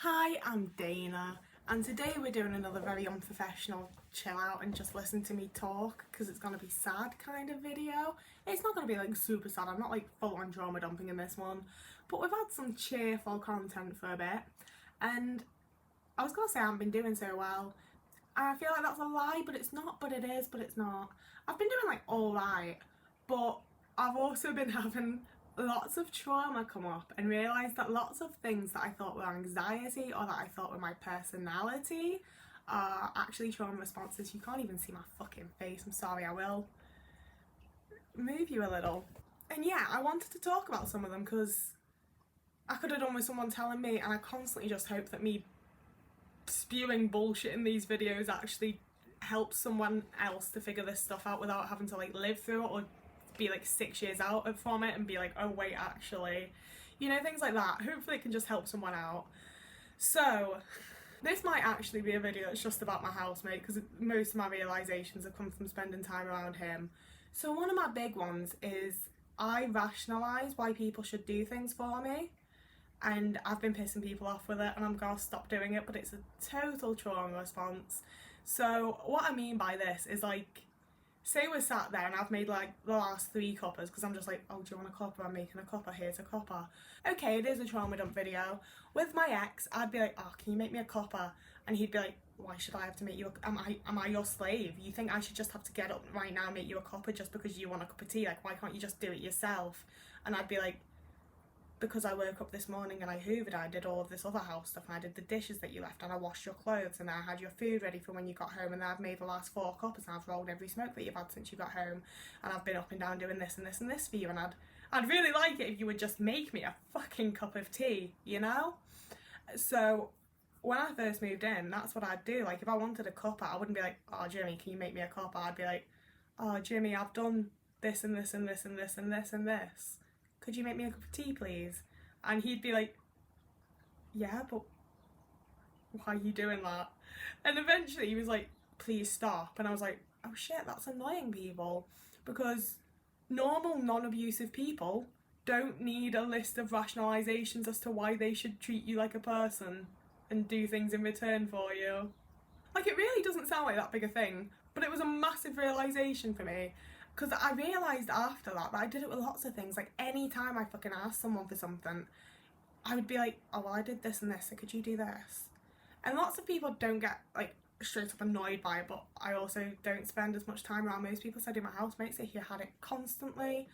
Hi, I'm Dana, and today we're doing another very unprofessional chill out and just listen to me talk because it's gonna be sad kind of video. It's not gonna be like super sad, I'm not like full on drama dumping in this one, but we've had some cheerful content for a bit, and I was gonna say I haven't been doing so well, and I feel like that's a lie, but it's not, but it is, but it's not. I've been doing like alright, but I've also been having lots of trauma come up and realised that lots of things that I thought were anxiety or that I thought were my personality are actually trauma responses. You can't even see my fucking face, I'm sorry, I will move you a little. And yeah, I wanted to talk about some of them because I could have done with someone telling me, and I constantly just hope that me spewing bullshit in these videos actually helps someone else to figure this stuff out without having to like live through it or be like 6 years out from it and be like, oh wait, actually, you know, things like that. Hopefully it can just help someone out. So this might actually be a video that's just about my housemate because most of my realizations have come from spending time around him. So one of my big ones is I rationalise why people should do things for me, and I've been pissing people off with it and I'm gonna stop doing it, but it's a total trauma response. So what I mean by this is, like, say we're sat there and I've made like the last 3 coppers because I'm just like, oh, do you want a copper? I'm making a copper, here's a copper. Okay, it is a trauma dump video. With my ex, I'd be like, oh, can you make me a copper? And he'd be like, why should I have to make you a, am I your slave? You think I should just have to get up right now and make you a copper just because you want a cup of tea? Like, why can't you just do it yourself? And I'd be like, because I woke up this morning and I hoovered, I did all of this other house stuff, and I did the dishes that you left, and I washed your clothes, and I had your food ready for when you got home, and then I've made the last 4 coppers, and I've rolled every smoke that you've had since you got home, and I've been up and down doing this and this and this for you, and I'd really like it if you would just make me a fucking cup of tea, you know? So when I first moved in, that's what I'd do. Like, if I wanted a cuppa, I wouldn't be like, oh, Jimmy, can you make me a cuppa? I'd be like, oh, Jimmy, I've done this and this and this and this and this and this. Could you make me a cup of tea, please? And he'd be like, yeah, but why are you doing that? And eventually he was like, please stop. And I was like, oh shit, that's annoying people. Because normal, non-abusive people don't need a list of rationalizations as to why they should treat you like a person and do things in return for you. Like, it really doesn't sound like that big a thing, but it was a massive realisation for me. Because I realised after that I did it with lots of things. Like, any time I fucking asked someone for something, I would be like, oh, well, I did this and this, so could you do this? And lots of people don't get, like, straight up annoyed by it, but I also don't spend as much time around most people, so I do my housemates, so he had it constantly.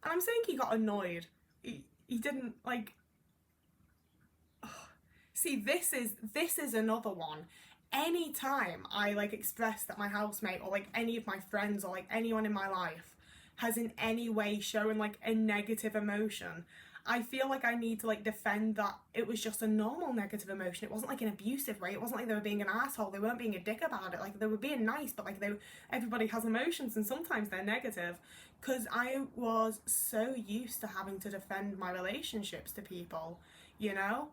And I'm saying he got annoyed. He didn't, like... Ugh. See, this is another one. Any time I like express that my housemate or like any of my friends or like anyone in my life has in any way shown like a negative emotion, I feel like I need to like defend that it was just a normal negative emotion. It wasn't like an abusive way. It wasn't like they were being an asshole. They weren't being a dick about it. Like, they were being nice, but like everybody has emotions and sometimes they're negative. Because I was so used to having to defend my relationships to people, you know?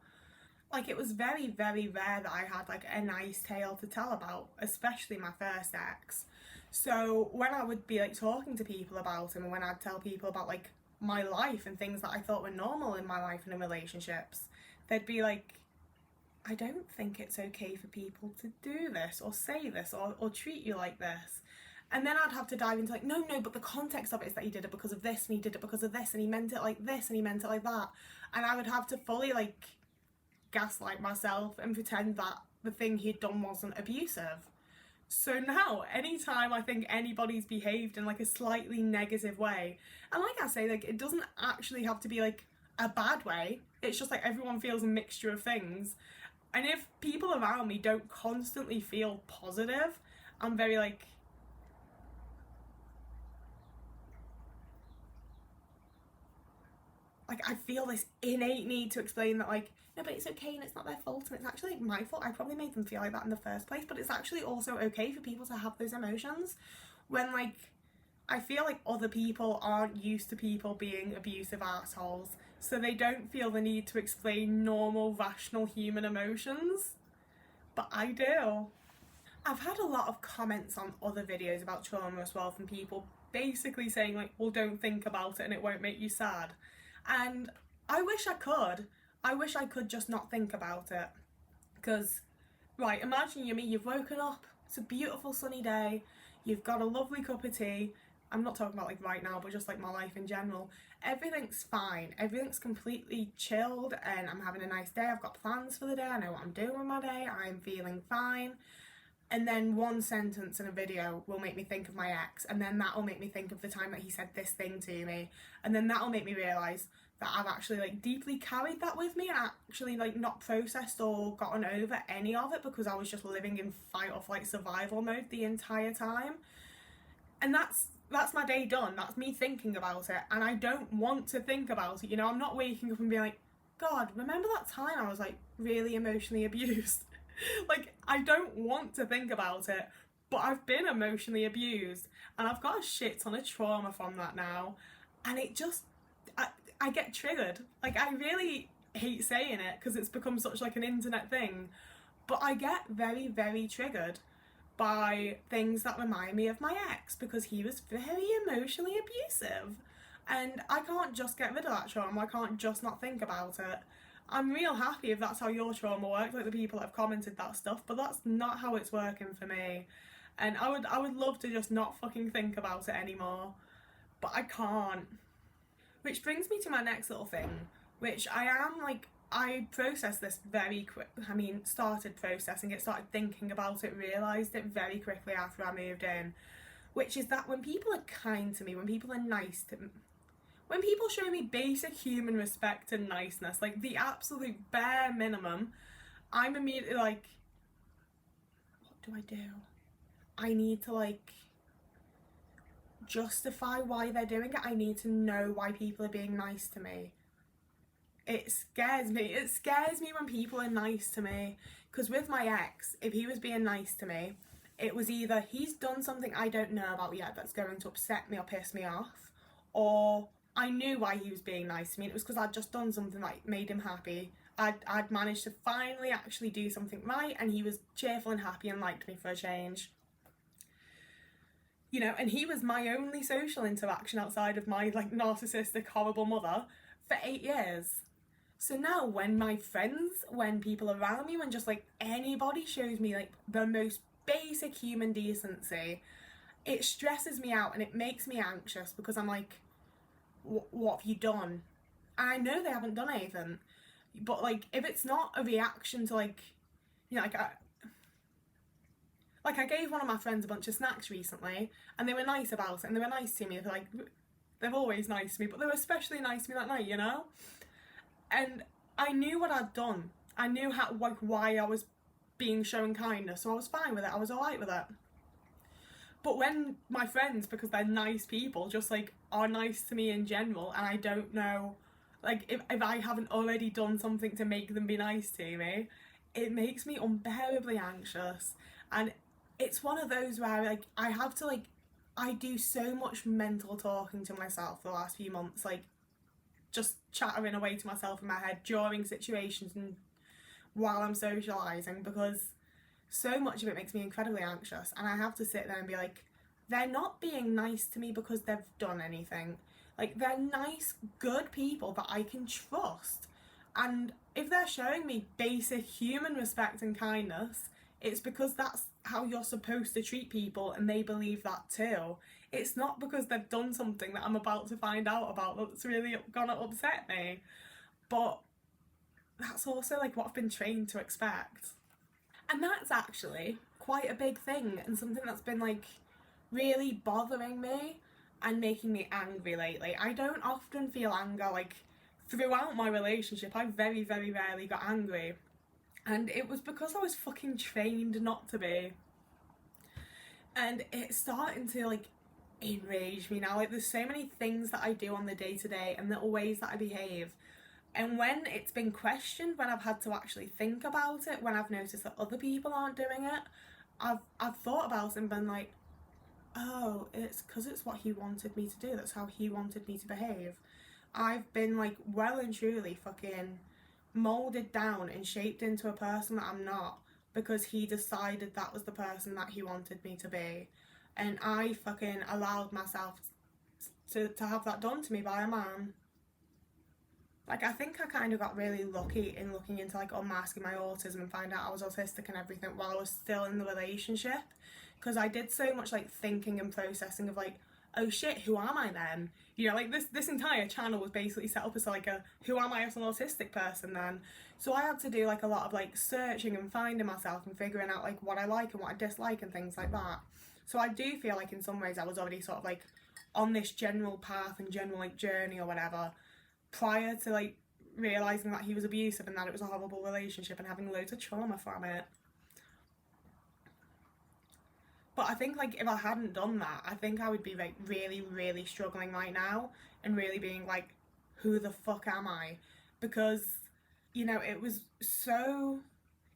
Like, it was very, very rare that I had like a nice tale to tell about, especially my first ex. So when I would be like talking to people about him, and when I'd tell people about like my life and things that I thought were normal in my life and in relationships, they'd be like, I don't think it's okay for people to do this or say this or treat you like this. And then I'd have to dive into like, no, but the context of it is that he did it because of this, and he did it because of this, and he meant it like this, and he meant it like that. And I would have to fully like gaslight myself and pretend that the thing he'd done wasn't abusive. So now, anytime I think anybody's behaved in like a slightly negative way, and like I say, like, it doesn't actually have to be like a bad way, it's just like everyone feels a mixture of things. And if people around me don't constantly feel positive, I'm very like, I feel this innate need to explain that, like, no, but it's okay and it's not their fault and it's actually like my fault. I probably made them feel like that in the first place, but it's actually also okay for people to have those emotions when, like, I feel like other people aren't used to people being abusive assholes, so they don't feel the need to explain normal, rational human emotions. But I do. I've had a lot of comments on other videos about trauma as well from people basically saying like, well, don't think about it and it won't make you sad. And I wish I could. I wish I could just not think about it. Because, right, imagine you're me, you've woken up, it's a beautiful sunny day, you've got a lovely cup of tea. I'm not talking about like right now, but just like my life in general. Everything's fine, everything's completely chilled, and I'm having a nice day. I've got plans for the day, I know what I'm doing with my day, I'm feeling fine. And then one sentence in a video will make me think of my ex, and then that'll make me think of the time that he said this thing to me, and then that'll make me realise that I've actually like deeply carried that with me and actually like not processed or gotten over any of it, because I was just living in fight or flight survival mode the entire time. And that's my day done. That's me thinking about it, and I don't want to think about it, you know. I'm not waking up and being like, God, remember that time I was like really emotionally abused? Like, I don't want to think about it, but I've been emotionally abused and I've got a shit ton of trauma from that now, and it just, I get triggered. Like, I really hate saying it because it's become such like an internet thing, but I get very, very triggered by things that remind me of my ex, because he was very emotionally abusive, and I can't just get rid of that trauma. I can't just not think about it. I'm real happy if that's how your trauma works, like the people that have commented that stuff, but that's not how it's working for me. And I would love to just not fucking think about it anymore, but I can't. Which brings me to my next little thing, which I processed this very quick. I mean, started processing it, started thinking about it, realised it very quickly after I moved in, which is that when people are kind to me, when people are nice to me, when people show me basic human respect and niceness, like the absolute bare minimum, I'm immediately like, what do I do? I need to like justify why they're doing it. I need to know why people are being nice to me. It scares me. It scares me when people are nice to me. Because with my ex, if he was being nice to me, it was either he's done something I don't know about yet that's going to upset me or piss me off, or I knew why he was being nice to me. It was because I'd just done something that made him happy. I'd managed to finally actually do something right, and he was cheerful and happy and liked me for a change. You know, and he was my only social interaction outside of my like narcissistic, horrible mother for 8 years. So now when my friends, when people around me, when just like anybody shows me like the most basic human decency, it stresses me out and it makes me anxious, because I'm like, what have you done? And I know they haven't done anything, but like if it's not a reaction to like, you know, like I gave one of my friends a bunch of snacks recently, and they were nice about it, and they were nice to me. They're like, they're always nice to me, but they were especially nice to me that night, you know. And I knew what I'd done. I knew how, like, why I was being shown kindness, so I was fine with it. I was alright with it. But when my friends, because they're nice people, just like are nice to me in general, and I don't know, like if I haven't already done something to make them be nice to me, it makes me unbearably anxious. And it's one of those where like I have to like, I do so much mental talking to myself the last few months, like just chattering away to myself in my head during situations and while I'm socialising, because so much of it makes me incredibly anxious, and I have to sit there and be like, they're not being nice to me because they've done anything. Like, they're nice, good people that I can trust, and if they're showing me basic human respect and kindness, it's because that's how you're supposed to treat people, and they believe that too. It's not because they've done something that I'm about to find out about that's really gonna upset me. But that's also like what I've been trained to expect. And that's actually quite a big thing, and something that's been like really bothering me and making me angry lately. I don't often feel anger, like throughout my relationship I very, very rarely got angry, and it was because I was fucking trained not to be. And it's starting to like enrage me now. Like, there's so many things that I do on the day-to-day and little ways that I behave, and when it's been questioned, when I've had to actually think about it, when I've noticed that other people aren't doing it, I've thought about it and been like, oh, it's because it's what he wanted me to do. That's how he wanted me to behave. I've been like well and truly fucking moulded down and shaped into a person that I'm not, because he decided that was the person that he wanted me to be. And I fucking allowed myself to have that done to me by a man. Like, I think I kind of got really lucky in looking into, like, unmasking my autism and find out I was autistic and everything while I was still in the relationship. Because I did so much, like, thinking and processing of, like, oh shit, who am I then? You know, like, this entire channel was basically set up as, like, a who am I as an autistic person then? So I had to do, like, a lot of, like, searching and finding myself and figuring out, like, what I like and what I dislike and things like that. So I do feel like in some ways I was already sort of, like, on this general path and general, like, journey or whatever prior to, like, realising that he was abusive and that it was a horrible relationship and having loads of trauma from it. But I think, like, if I hadn't done that, I think I would be, like, really, really struggling right now and really being, like, who the fuck am I? Because, you know, it was so...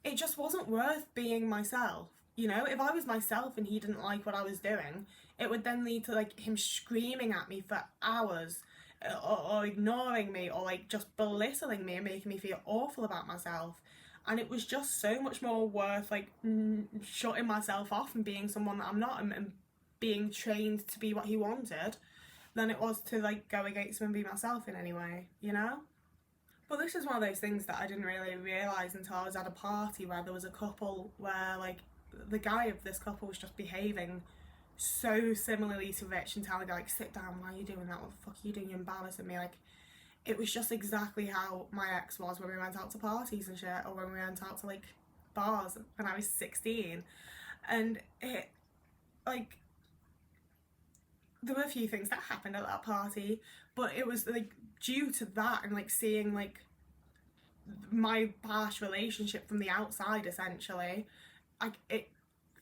It just wasn't worth being myself, you know? If I was myself and he didn't like what I was doing, it would then lead to, like, him screaming at me for hours or ignoring me or, like, just belittling me and making me feel awful about myself. And it was just so much more worth, like, shutting myself off and being someone that I'm not and being trained to be what he wanted than it was to, like, go against him and be myself in any way, you know? But this is one of those things that I didn't really realise until I was at a party where there was a couple where, like, the guy of this couple was just behaving so similarly to Rich and telling her, like, sit down, why are you doing that, what the fuck are you doing, you're embarrassing me, like, it was just exactly how my ex was when we went out to parties and shit, or when we went out to, like, bars when I was 16, and it, like, there were a few things that happened at that party, but it was, like, due to that and, like, seeing, like, my past relationship from the outside, essentially,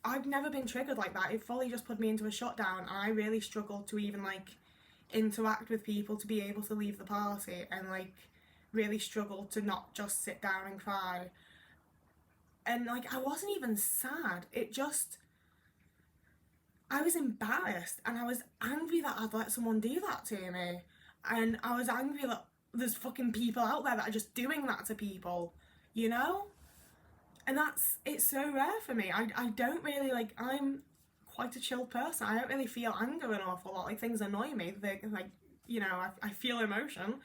I've never been triggered like that. It fully just put me into a shutdown, and I really struggled to even, like, interact with people to be able to leave the party, and, like, really struggled to not just sit down and cry. And, like, I wasn't even sad. It just... I was embarrassed, and I was angry that I'd let someone do that to me. And I was angry that there's fucking people out there that are just doing that to people, you know? And it's so rare for me. I don't really, like, I'm quite a chill person. I don't really feel anger an awful lot. Like, things annoy me. They, like, you know, I feel emotion.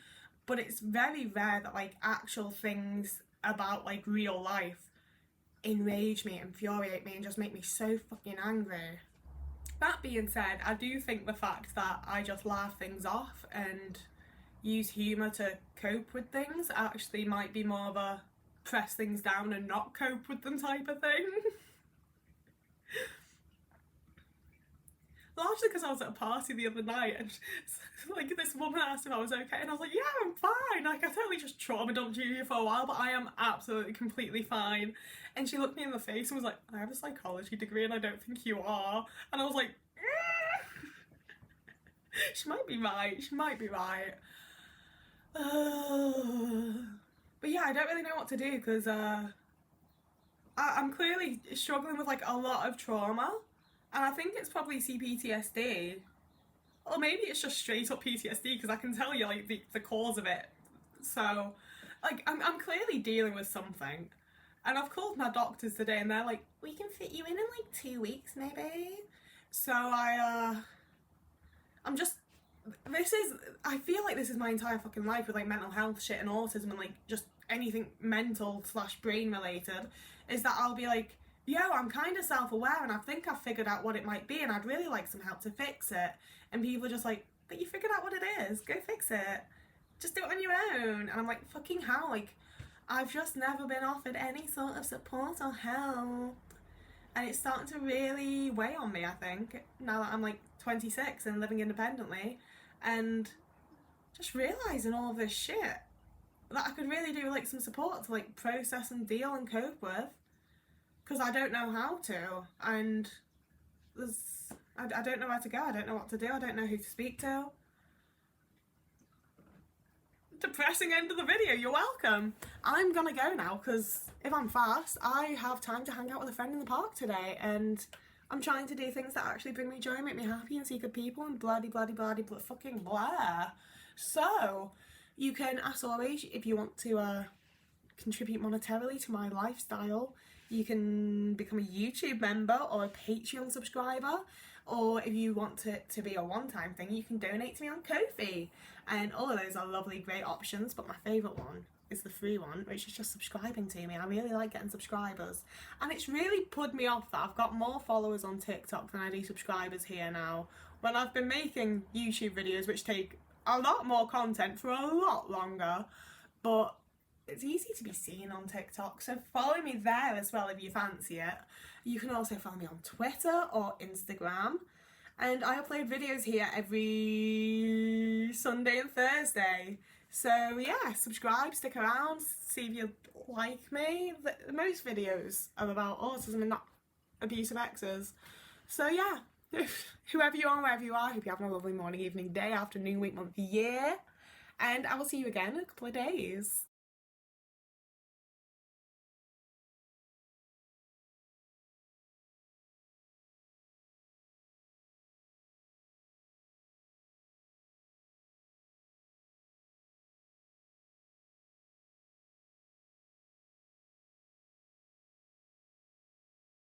But it's very rare that, like, actual things about, like, real life enrage me, infuriate me, and just make me so fucking angry. That being said, I do think the fact that I just laugh things off and use humour to cope with things actually might be more of a press things down and not cope with them type of thing. Largely because I was at a party the other night and, like, this woman asked if I was okay and I was like, yeah, I'm fine. Like, I totally just trauma dumped you for a while, but I am absolutely completely fine. And she looked me in the face and was like, I have a psychology degree and I don't think you are. And I was like, she might be right. She might be right. But yeah, I don't really know what to do because I'm clearly struggling with, like, a lot of trauma. And I think it's probably CPTSD. Or maybe it's just straight up PTSD because I can tell you, like, the cause of it. So, like, I'm clearly dealing with something. And I've called my doctors today and they're like, we can fit you in like 2 weeks maybe. So I feel like this is my entire fucking life with, like, mental health shit and autism and, like, just anything mental / brain related, is that I'll be like, yo, I'm kind of self-aware and I think I've figured out what it might be and I'd really like some help to fix it. And people are just like, but you figured out what it is, go fix it. Just do it on your own. And I'm like, fucking hell, like, I've just never been offered any sort of support or help. And it's starting to really weigh on me, I think, now that I'm, like, 26 and living independently. And just realising all of this shit that I could really do, like, some support to, like, process and deal and cope with. Because I don't know how to, and I don't know where to go, I don't know what to do, I don't know who to speak to. Depressing end of the video, you're welcome. I'm gonna go now, because if I'm fast, I have time to hang out with a friend in the park today, and I'm trying to do things that actually bring me joy, make me happy, and see good people, and bloody fucking blah. So, you can, as always, if you want to contribute monetarily to my lifestyle, you can become a YouTube member or a Patreon subscriber, or if you want it to be a one-time thing, you can donate to me on Ko-fi. And all of those are lovely, great options, but my favourite one is the free one, which is just subscribing to me. I really like getting subscribers, and it's really put me off that I've got more followers on TikTok than I do subscribers here now, when I've been making YouTube videos which take a lot more content for a lot longer, but it's easy to be seen on TikTok, so follow me there as well if you fancy it. You can also follow me on Twitter or Instagram, and I upload videos here every Sunday and Thursday. So yeah, subscribe, stick around, see if you like me. Most videos are about autism and not abusive exes. So yeah, whoever you are, wherever you are, I hope you're having a lovely morning, evening, day, afternoon, week, month, year. And I will see you again in a couple of days.